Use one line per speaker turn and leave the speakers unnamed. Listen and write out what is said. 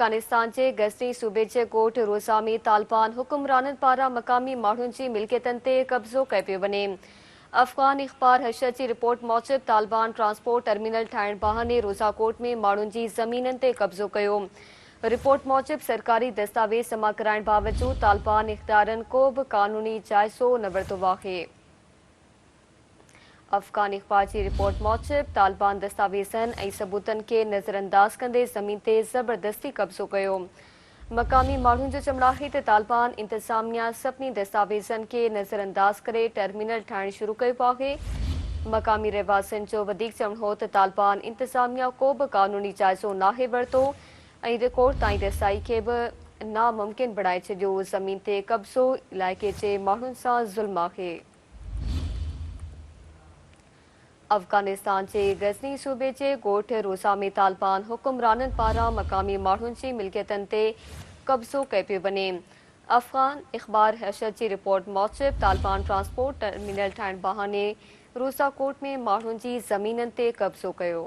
अफगानिस्तान जे गज़नी सूबे जे ॻोठ रोज़ा में तालिबान हुक्मराननि पारां मक़ामी माण्हुनि जी मिल्कियतनि ते कब्ज़ो कयो पियो वञे। अफ़गान इख़बार हशर जी रिपोर्ट मूजिबि तालिबान ट्रांसपोर्ट टर्मिनल ठाहिण बहाने रोज़ाकोट में माण्हुनि जी ज़मीननि ते कब्ज़ो कयो। रिपोर्ट मूजिबि सरकारी दस्तावेज़ जमा कराइण बावजूदि तालिबान इख़्तियारनि को बि क़ानूनी जाइज़ो न वरितो आहे। अफ़गान इख़बार जी रिपोर्ट मूजिबि तालिबान दस्तावेज़नि ऐं सबूतनि खे नज़रअंदाज़ कंदे ज़मीन ते ज़बरदस्ती कब्ज़ो कयो। मक़ामी माण्हुनि जो चवणु आहे त तालिबान इंतज़ामिया सभिनी दस्तावेज़नि खे नज़रअंदाज़ करे टर्मिनल ठाहिणु शुरू कयो आहे। मक़ामी रहवासियुनि जो वधीक चवणु हो त तालिबान इंतज़ामिया को बि क़ानूनी जाइज़ो नाहे वरितो ऐं रिकॉर्ड ताईं रसाई खे बि नामुमकिन बणाए छॾियो। ज़मीन ते कब्ज़ो इलाइक़े जे माण्हुनि सां ज़ुल्म आहे। अफ़गानिस्तान जे गज़नी सूबे जे ॻोठ रोज़ा में तालिबान हुक्मराननि पारां मक़ामी माण्हुनि जी मिल्कियतनि ते कब्ज़ो कयो पियो वञे। अफ़गान इख़बार हशर जी रिपोर्ट मूजिबि तालिबान ट्रांसपोर्ट टर्मिनल ठाहिण बहाने रोज़ाकोट में माण्हुनि जी ज़मीननि ते कब्ज़ो कयो।